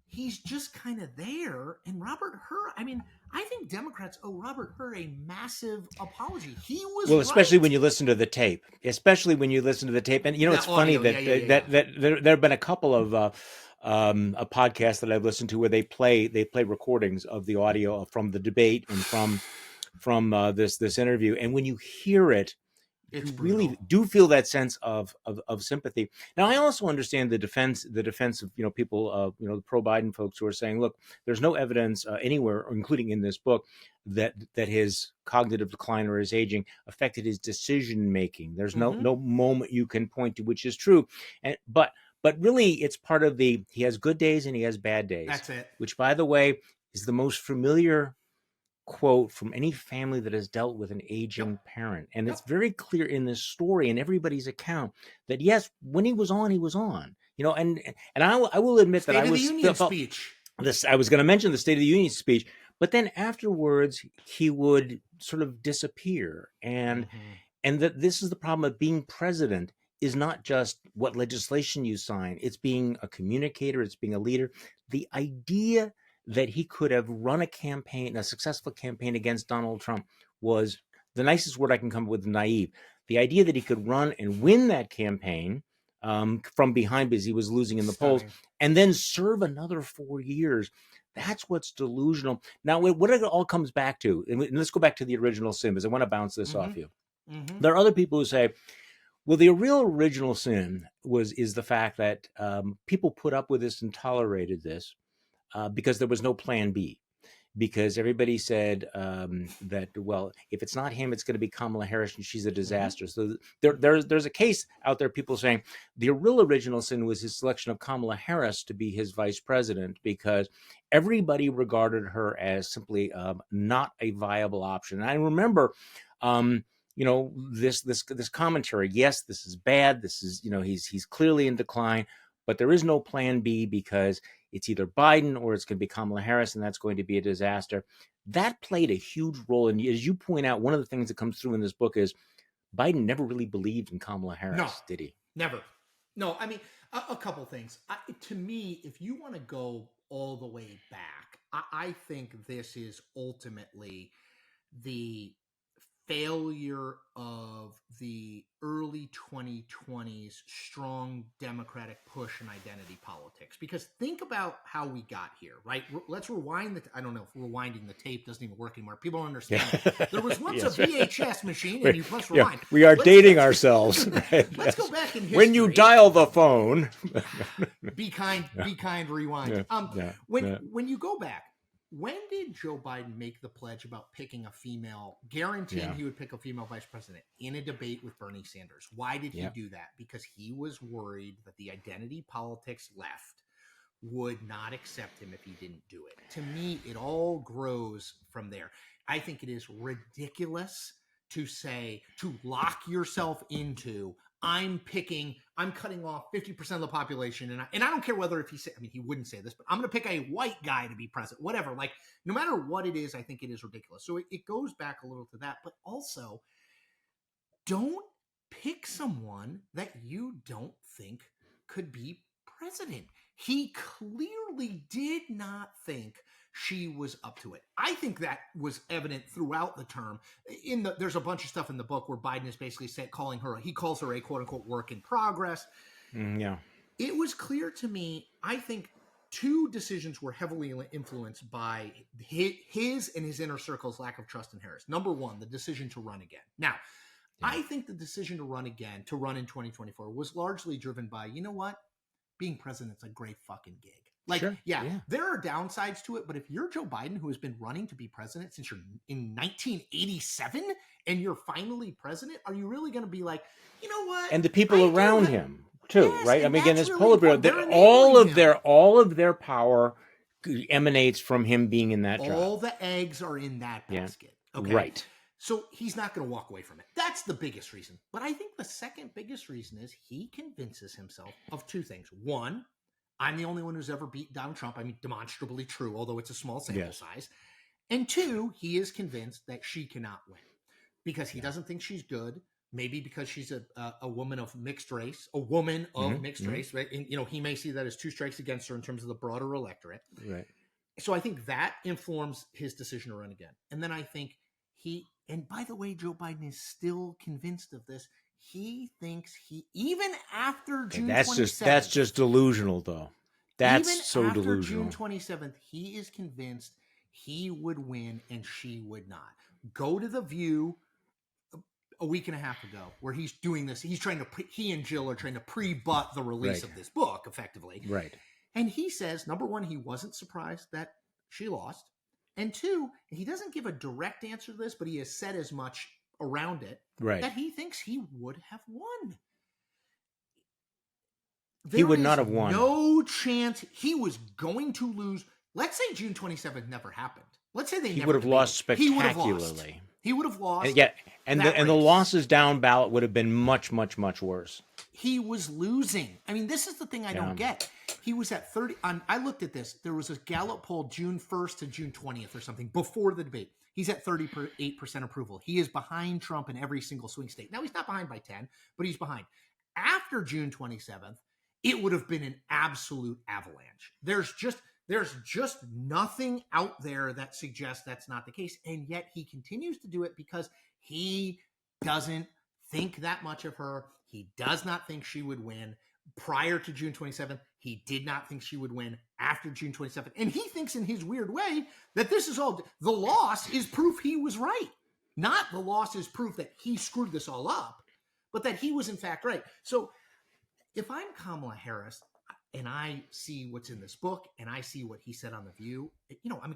He's just kind of there. And Robert Hur, I mean, I think Democrats owe Robert Hur a massive apology. He was especially when you listen to the tape. And it's funny that there have been a couple of a podcast that I've listened to where they play recordings of the audio from the debate and from this interview, and when you hear it, you really do feel that sense of sympathy. Now, I also understand the defense of people, the pro Biden folks who are saying, look, there's no evidence anywhere, including in this book, that his cognitive decline or his aging affected his decision making. There's no moment you can point to, which is true, but really, it's part of he has good days and he has bad days. That's it. Which, by the way, is the most familiar quote from any family that has dealt with an aging parent. And it's very clear in this story and everybody's account that, yes, when he was on, and I will admit State that of the Union speech. I was going to mention the State of the Union speech, but then afterwards, he would sort of disappear. And that this is the problem of being president. Is not just what legislation you sign. It's being a communicator. It's being a leader. The idea that he could have run a successful campaign against Donald Trump was the nicest word I can come up with, naive. The idea that he could run and win that campaign from behind because he was losing in the polls and then serve another 4 years. That's what's delusional. Now, what it all comes back to, and let's go back to the Original Sin, because I want to bounce this off you. There are other people who say, well, the real original sin is the fact that people put up with this and tolerated this because there was no plan B. Because everybody said that, well, if it's not him, it's going to be Kamala Harris, and she's a disaster. So there's a case out there, people saying the real original sin was his selection of Kamala Harris to be his vice president, because everybody regarded her as simply not a viable option. And I remember this commentary. Yes, this is bad. This is, he's clearly in decline, but there is no plan B, because it's either Biden or it's going to be Kamala Harris, and that's going to be a disaster. That played a huge role. And as you point out, one of the things that comes through in this book is Biden never really believed in Kamala Harris, No. did he? Never. No, I mean, a couple things. To me, if you want to go all the way back, I think this is ultimately the failure of the early 2020s strong Democratic push in identity politics. Because think about how we got here, right? Let's rewind I don't know if rewinding the tape doesn't even work anymore. People don't understand. There was once a VHS machine and you press rewind. We are dating ourselves. Let's go back in history. When you dial the phone. Be kind, rewind. When you go back, when did Joe Biden make the pledge about picking a female, guaranteeing he would pick a female vice president in a debate with Bernie Sanders? Why did he do that? Because he was worried that the identity politics left would not accept him if he didn't do it. To me, it all grows from there. I think it is ridiculous to lock yourself into, I'm cutting off 50% of the population. And I don't care whether he wouldn't say this, but I'm going to pick a white guy to be president, whatever. Like, no matter what it is, I think it is ridiculous. So it goes back a little to that, but also don't pick someone that you don't think could be president. He clearly did not think she was up to it. I think that was evident throughout the term. There's a bunch of stuff in the book where Biden is basically he calls her a quote unquote work in progress. It was clear to me, I think two decisions were heavily influenced by his and his inner circle's lack of trust in Harris. Number one, the decision to run again. Now, I think the decision to run in 2024 was largely driven by, you know what? Being president's a great fucking gig. Like, there are downsides to it, but if you're Joe Biden, who has been running to be president since you're in 1987 and you're finally president, are you really going to be like, you know what? And the people around him too, right? I mean, again, his Politburo, all of their power emanates from him being in that job. All the eggs are in that basket. Okay. Right. So he's not going to walk away from it. That's the biggest reason. But I think the second biggest reason is he convinces himself of two things. One, I'm the only one who's ever beat Donald Trump. I mean, demonstrably true, although it's a small sample size. And two, he is convinced that she cannot win because he doesn't think she's good. Maybe because she's a woman of mixed race, mixed race, right? And, he may see that as two strikes against her in terms of the broader electorate. Right. So I think that informs his decision to run again. And then I think and by the way, Joe Biden is still convinced of this. He thinks even after June 27th. That's just delusional, though. That's so delusional. After June 27th, he is convinced he would win and she would not. Go to The View a week and a half ago where he's doing this. He and Jill are trying to pre-butt the release of this book, effectively. Right. And he says, number one, he wasn't surprised that she lost. And two, he doesn't give a direct answer to this, but he has said as much around it that he thinks he would have won. He would not have won. No chance he was going to lose. Let's say June 27th never happened. Let's say he would have lost spectacularly. He would have lost. And the losses down ballot would have been much, much, much worse. He was losing. I mean, this is the thing I don't get. He was at 30. I looked at this. There was a Gallup poll June 1st to June 20th or something before the debate. He's at 38% approval. He is behind Trump in every single swing state. Now, he's not behind by 10, but he's behind. After June 27th, it would have been an absolute avalanche. There's just nothing out there that suggests that's not the case. And yet he continues to do it because he doesn't think that much of her. He does not think she would win. Prior to June 27th, he did not think she would win. After June 27th, and he thinks in his weird way that this is all, the loss is proof he was right. Not the loss is proof that he screwed this all up, but that he was in fact right. So if I'm Kamala Harris and I see what's in this book and I see what he said on The View,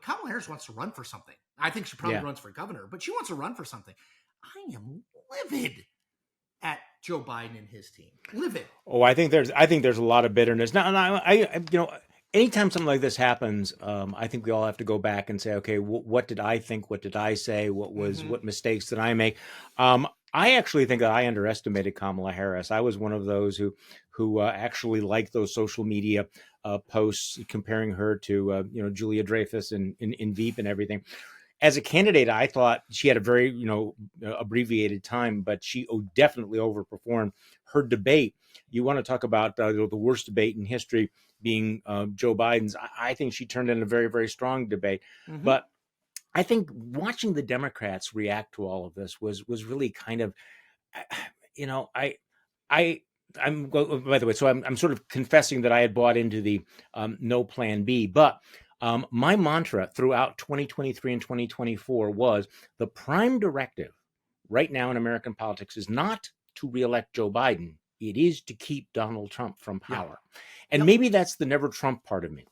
Kamala Harris wants to run for something. I think she probably runs for governor, but she wants to run for something. I am livid at Joe Biden and his team. Livid. Oh, I think there's a lot of bitterness. Now, anytime something like this happens, I think we all have to go back and say, okay, what did I think? What did I say? What mistakes did I make? I actually think that I underestimated Kamala Harris. I was one of those who actually liked those social media posts comparing her to Julia Dreyfus in Veep and everything. As a candidate, I thought she had a very abbreviated time, but she definitely overperformed her debate. You want to talk about the worst debate in history being Joe Biden's? I think she turned in a very, very strong debate. Mhm. But I think watching the Democrats react to all of this was really kind of, I'm by the way, so I'm sort of confessing that I had bought into the no plan B, but my mantra throughout 2023 and 2024 was the prime directive right now in American politics is not to reelect Joe Biden. It is to keep Donald Trump from power. And Yep. maybe that's the never Trump part of me,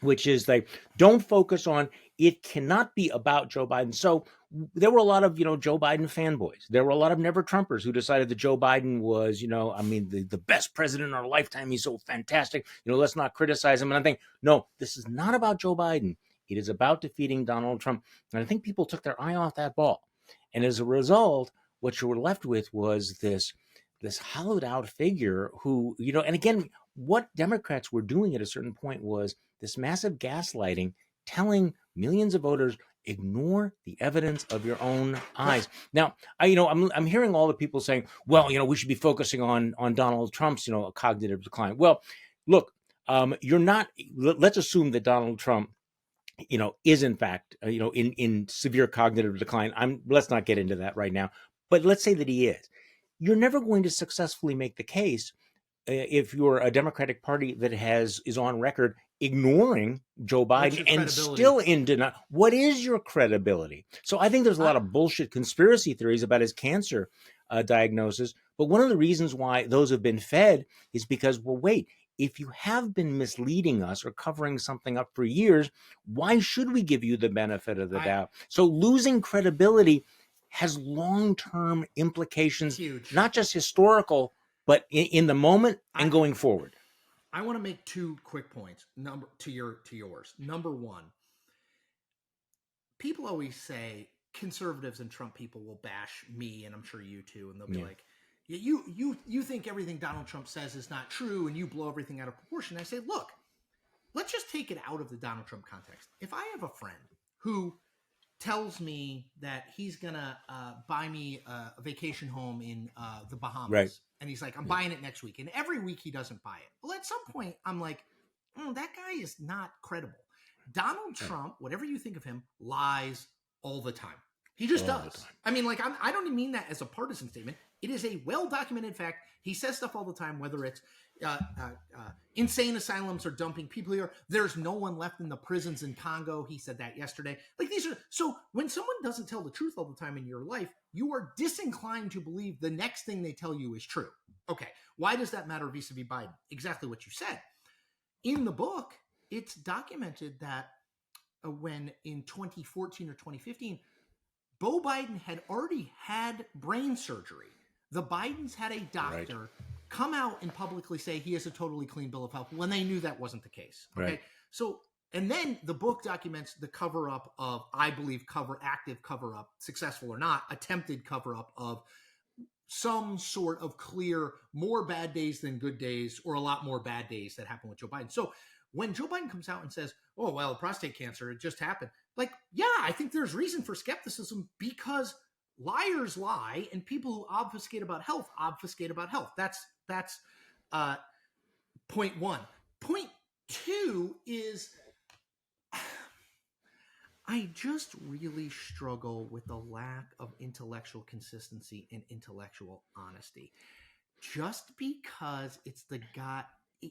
which is like, don't focus on, it cannot be about Joe Biden. So there were a lot of, Joe Biden fanboys. There were a lot of never Trumpers who decided that Joe Biden was, the best president in our lifetime. He's so fantastic. Let's not criticize him. And I think, no, this is not about Joe Biden. It is about defeating Donald Trump. And I think people took their eye off that ball. And as a result, what you were left with was this hollowed out figure who, and again, what Democrats were doing at a certain point was this massive gaslighting, telling millions of voters, ignore the evidence of your own eyes. Now, I'm hearing all the people saying, well, we should be focusing on Donald Trump's, cognitive decline. Well, look, you're not. Let's assume that Donald Trump, is in fact, in severe cognitive decline. Let's not get into that right now, but let's say that he is. You're never going to successfully make the case if you're a Democratic Party that is on record ignoring Joe Biden and still in denial. What is your credibility? So I think there's a lot of bullshit conspiracy theories about his cancer diagnosis. But one of the reasons why those have been fed is because, well, wait, if you have been misleading us or covering something up for years, why should we give you the benefit of the doubt? So losing credibility has long-term implications, huge, not just historical, but in the moment and going forward. I want to make two quick points. To yours. Number one, people always say conservatives and Trump people will bash me, and I'm sure you too, and they'll be like, you think everything Donald Trump says is not true, and you blow everything out of proportion. I say, look, let's just take it out of the Donald Trump context. If I have a friend who tells me that he's gonna buy me a vacation home in the Bahamas, right, and he's like, I'm buying it next week, and every week he doesn't buy it. Well, at some point, I'm like, that guy is not credible. Donald Trump, whatever you think of him, lies all the time. He just does. I mean, like, I don't even mean that as a partisan statement. It is a well-documented fact. He says stuff all the time, whether it's insane asylums are dumping people here. There's no one left in the prisons in Congo. He said that yesterday. Like, so when someone doesn't tell the truth all the time in your life, you are disinclined to believe the next thing they tell you is true. Okay. Why does that matter vis-a-vis Biden? Exactly what you said. In the book, it's documented that when in 2014 or 2015, Beau Biden had already had brain surgery. The Bidens had a doctor come out and publicly say he has a totally clean bill of health when they knew that wasn't the case. Okay. Right. So, and then the book documents the cover up of, I believe, active cover up, successful or not, attempted cover up of some sort of clear, more bad days than good days, or a lot more bad days that happened with Joe Biden. So when Joe Biden comes out and says, oh, well, prostate cancer, it just happened. Like, yeah, I think there's reason for skepticism because liars lie and people who obfuscate about health. That's point one. Point two is I just really struggle with the lack of intellectual consistency and intellectual honesty. Just because it's the guy,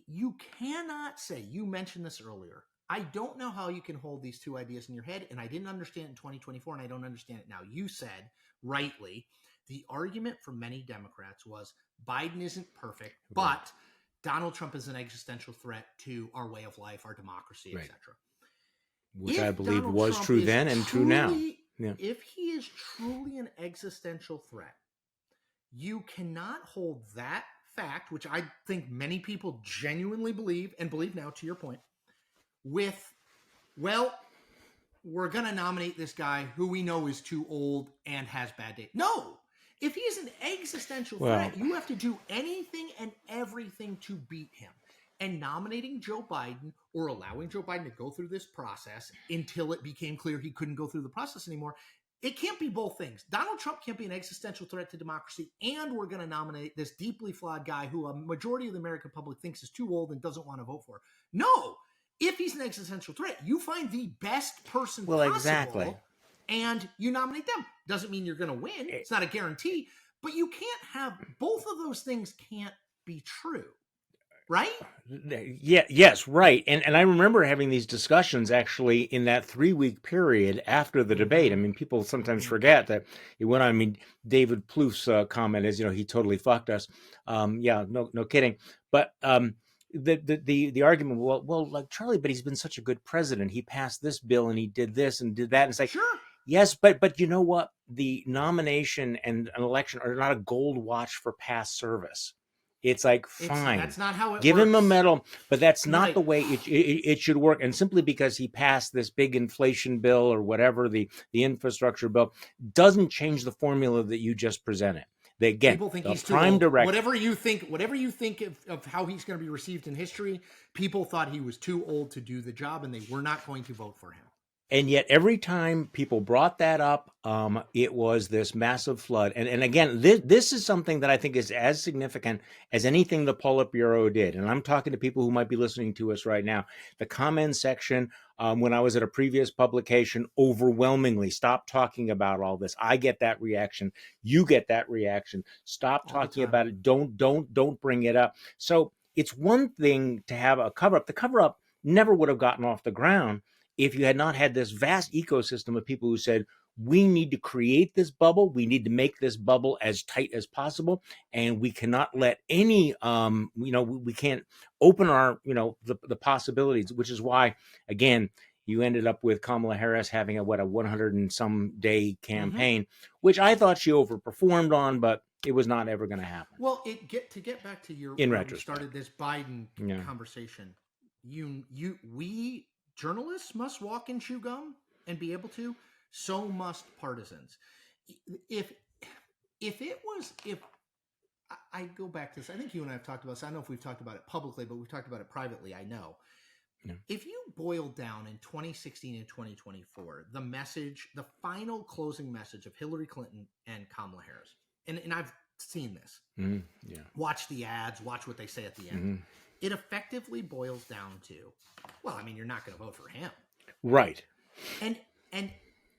you cannot say, you mentioned this earlier, I don't know how you can hold these two ideas in your head, and I didn't understand it in 2024, and I don't understand it now. You said, rightly, the argument for many Democrats was Biden isn't perfect, but Donald Trump is an existential threat to our way of life, our democracy, etc. Which I believe was true then and true now. Yeah. If he is truly an existential threat, you cannot hold that fact, which I think many people genuinely believe, and believe now, to your point, with, well, we're going to nominate this guy who we know is too old and has bad days. No! If he is an existential threat, you have to do anything and everything to beat him. and nominating Joe Biden or allowing Joe Biden to go through this process until it became clear he couldn't go through the process anymore. It can't be both things. Donald Trump can't be an existential threat to democracy, and we're going to nominate this deeply flawed guy who a majority of the American public thinks is too old and doesn't want to vote for. No, if he's an existential threat, you find the best person possible, exactly, and you nominate them. Doesn't mean you're going to win. It's not a guarantee, but you can't have both of those things. Can't be true. Right? Yeah. Yes. Right. And I remember having these discussions actually in that 3-week period after the debate. I mean, people sometimes forget that it went on. I mean, David Plouffe's comment is, he totally fucked us. Yeah. No kidding. But the argument, well, like Charlie, but he's been such a good president. He passed this bill and he did this and did that. And it's like, sure. Yes, but you know what? The nomination and an election are not a gold watch for past service. It's like, fine, that's not how it give works. him a medal, but that's not the way it should work. And simply because he passed this big inflation bill or whatever, the infrastructure bill, doesn't change the formula that you just presented. Again, people think he's prime too old. directive. Whatever you think of how he's going to be received in history, people thought he was too old to do the job, and they were not going to vote for him. And yet every time people brought that up, it was this massive flood. And again, this is something that I think is as significant as anything the Politburo did. And I'm talking to people who might be listening to us right now. The comment section, when I was at a previous publication, overwhelmingly, stop talking about all this. I get that reaction. You get that reaction. Stop talking about it. Don't bring it up. So it's one thing to have a cover-up. The cover-up never would have gotten off the ground if you had not had this vast ecosystem of people who said, we need to create this bubble, we need to make this bubble as tight as possible, and we cannot let any, we can't open our, the possibilities, which is why, again, you ended up with Kamala Harris having a 100 and some day campaign, which I thought she overperformed on, but it was not ever going to happen. Well, to get back to your, in retrospect, you started this Biden conversation, we journalists must walk and chew gum and be able to. So must partisans. If I go back to this, I think you and I have talked about this. I don't know if we've talked about it publicly, but we've talked about it privately. I know. Yeah. If you boil down in 2016 and 2024, the final closing message of Hillary Clinton and Kamala Harris, and I've seen this. Watch the ads, watch what they say at the end. It effectively boils down to, well, I mean, you're not going to vote for him. Right. And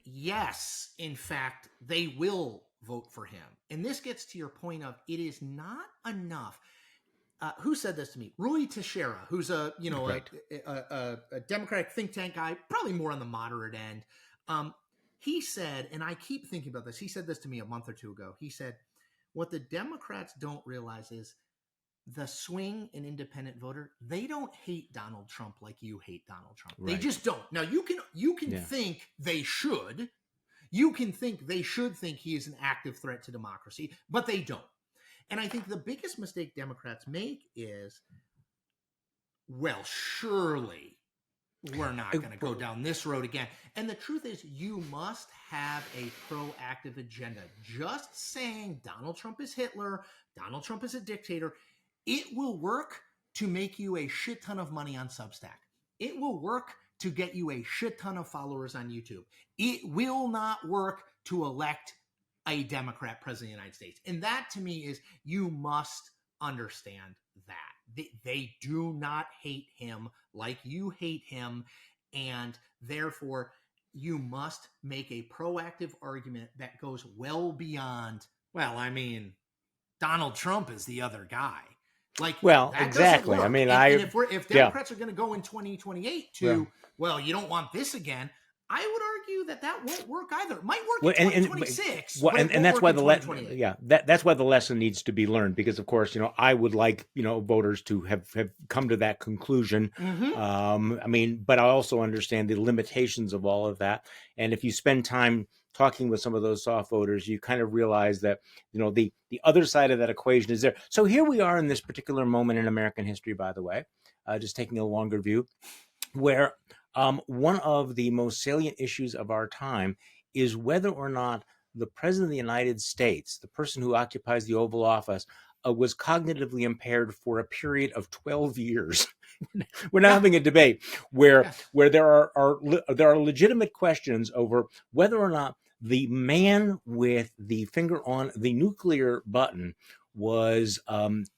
yes, in fact, they will vote for him. And this gets to your point of it is not enough. Who said this to me? Rui Teixeira, who's a Democratic think tank guy, probably more on the moderate end. He said, and I keep thinking about this, he said this to me a month or two ago. He said, what the Democrats don't realize is the swing and independent voter, they don't hate Donald Trump like you hate Donald Trump. Right. They just don't. Now you can think they should. You can think they should think he is an active threat to democracy, but they don't. And I think the biggest mistake Democrats make is, well, surely we're not going to go down this road again. And the truth is, you must have a proactive agenda. Just saying Donald Trump is Hitler, Donald Trump is a dictator, it will work to make you a shit ton of money on Substack. It will work to get you a shit ton of followers on YouTube. It will not work to elect a Democrat president of the United States. And that to me is, you must understand that. They do not hate him like you hate him. And therefore, you must make a proactive argument that goes well beyond, well, I mean, Donald Trump is the other guy. Like, well, exactly. I mean, and if Democrats are going to go in 2028 to, well, you don't want this again, I would argue that won't work either. It might work in 2026. And that's why that's why the lesson needs to be learned, because of course, I would like, voters to have come to that conclusion. I mean, but I also understand the limitations of all of that. And if you spend time talking with some of those soft voters, you kind of realize that, the other side of that equation is there. So here we are in this particular moment in American history, by the way, just taking a longer view, where one of the most salient issues of our time is whether or not the president of the United States, the person who occupies the Oval Office, was cognitively impaired for a period of 12 years. We're now having a debate where there are legitimate questions over whether or not the man with the finger on the nuclear button was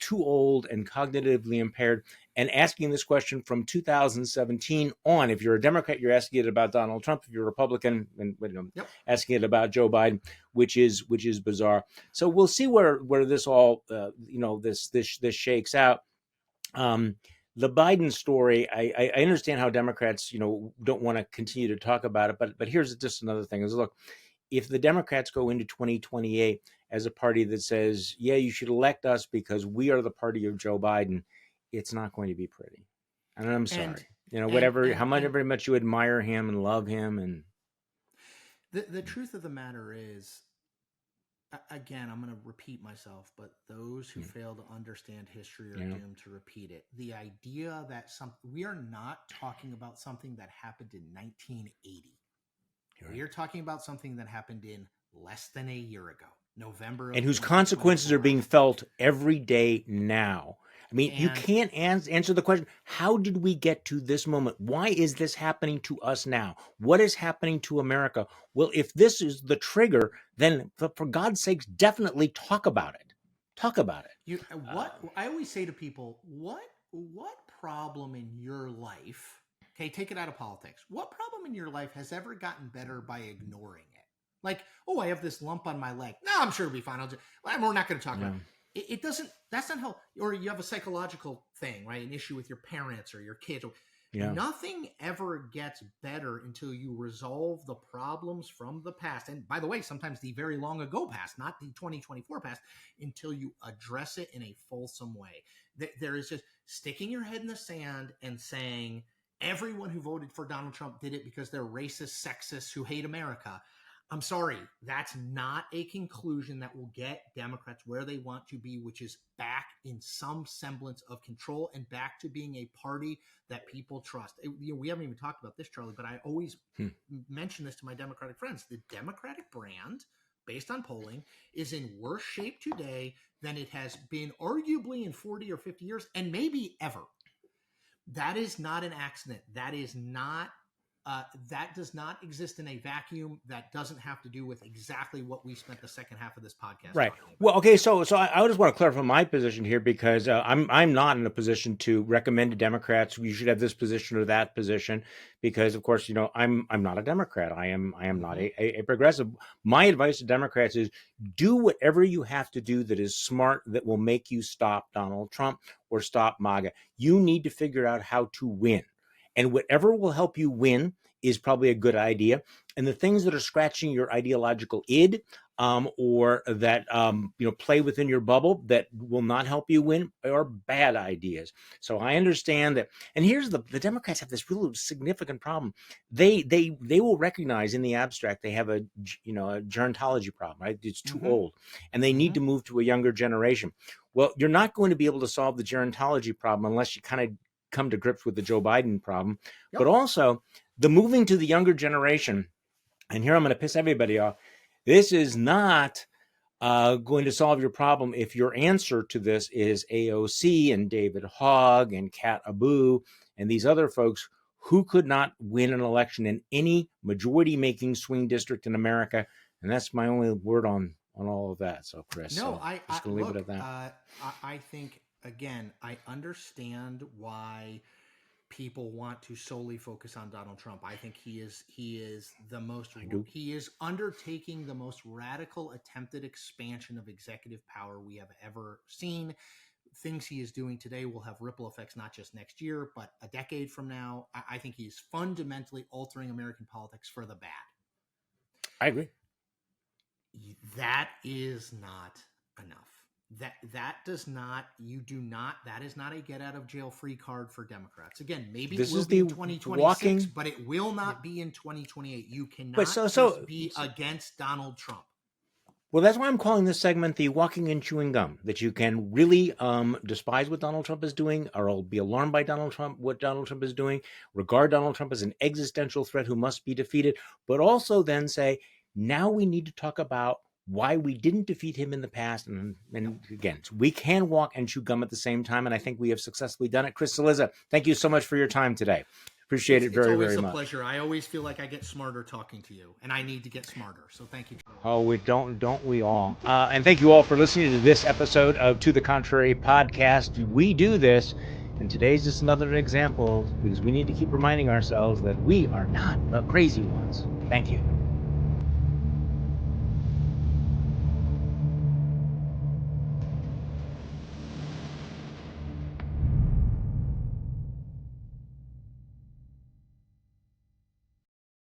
too old and cognitively impaired, and asking this question from 2017 on. If you're a Democrat, you're asking it about Donald Trump. If you're a Republican, and asking it about Joe Biden, which is bizarre. So we'll see where this all this shakes out. The Biden story, I understand how Democrats don't want to continue to talk about it, but here's just another thing: is look, if the Democrats go into 2028 as a party that says, yeah, you should elect us because we are the party of Joe Biden, it's not going to be pretty. And I'm sorry. However much you admire him and love him. And the truth of the matter is, again, I'm going to repeat myself, but those who fail to understand history are doomed to repeat it. The idea that we are not talking about something that happened in 1980. We are talking about something that happened in less than a year ago, November. And whose consequences are being felt every day now. I mean, you can't answer the question, how did we get to this moment? Why is this happening to us now? What is happening to America? Well, if this is the trigger, then for God's sakes, definitely talk about it. Talk about it. I always say to people, what problem in your life, okay, take it out of politics. What problem in your life has ever gotten better by ignoring it? Like, oh, I have this lump on my leg. No, I'm sure it'll be fine. We're not going to talk about it. It doesn't, that's not how, or you have a psychological thing, right? An issue with your parents or your kids. Nothing ever gets better until you resolve the problems from the past. And by the way, sometimes the very long ago past, not the 2024 past, until you address it in a fulsome way. There is just sticking your head in the sand and saying, everyone who voted for Donald Trump did it because they're racist, sexist, who hate America. I'm sorry, that's not a conclusion that will get Democrats where they want to be, which is back in some semblance of control and back to being a party that people trust. We haven't even talked about this, Charlie, but I always mention this to my Democratic friends. The Democratic brand, based on polling, is in worse shape today than it has been arguably in 40 or 50 years, and maybe ever. That is not an accident. That is not that does not exist in a vacuum. That doesn't have to do with exactly what we spent the second half of this podcast right. talking about. Well, okay, so I just want to clarify my position here, because I'm not in a position to recommend to Democrats you should have this position or that position, because of course I'm not a Democrat. I am not a progressive. My advice to Democrats is do whatever you have to do that is smart, that will make you stop Donald Trump or stop MAGA. You need to figure out how to win. And whatever will help you win is probably a good idea. And the things that are scratching your ideological id, or that play within your bubble that will not help you win, are bad ideas. So I understand that. And here's the Democrats have this real significant problem. They will recognize in the abstract they have a gerontology problem, right? It's too old, and they need to move to a younger generation. Well, you're not going to be able to solve the gerontology problem unless you kind of come to grips with the Joe Biden problem, but also the moving to the younger generation. And here I'm going to piss everybody off. This is not going to solve your problem if your answer to this is AOC and David Hogg and Kat Abu and these other folks who could not win an election in any majority-making swing district in America. And that's my only word on all of that. So, Chris, I'm just going to leave it at that. I think, again, I understand why people want to solely focus on Donald Trump. I think he is undertaking the most radical attempted expansion of executive power we have ever seen. Things he is doing today will have ripple effects, not just next year, but a decade from now. I think he is fundamentally altering American politics for the bad. I agree. That is not enough. That is not a get out of jail free card for Democrats. Again, maybe it will be in 2026, but it will not be in 2028. You cannot be against Donald Trump. Well, that's why I'm calling this segment the walking and chewing gum, that you can really despise what Donald Trump is doing, or be alarmed by what Donald Trump is doing, regard Donald Trump as an existential threat who must be defeated, but also then say, now we need to talk about why we didn't defeat him in the past. And again, we can walk and chew gum at the same time. And I think we have successfully done it. Chris Cillizza, thank you so much for your time today. Appreciate it very, very much. It's always a pleasure. I always feel like I get smarter talking to you, and I need to get smarter. So thank you. Oh, we don't we all? And thank you all for listening to this episode of To the Contrary podcast. We do this, and today's just another example because we need to keep reminding ourselves that we are not the crazy ones. Thank you.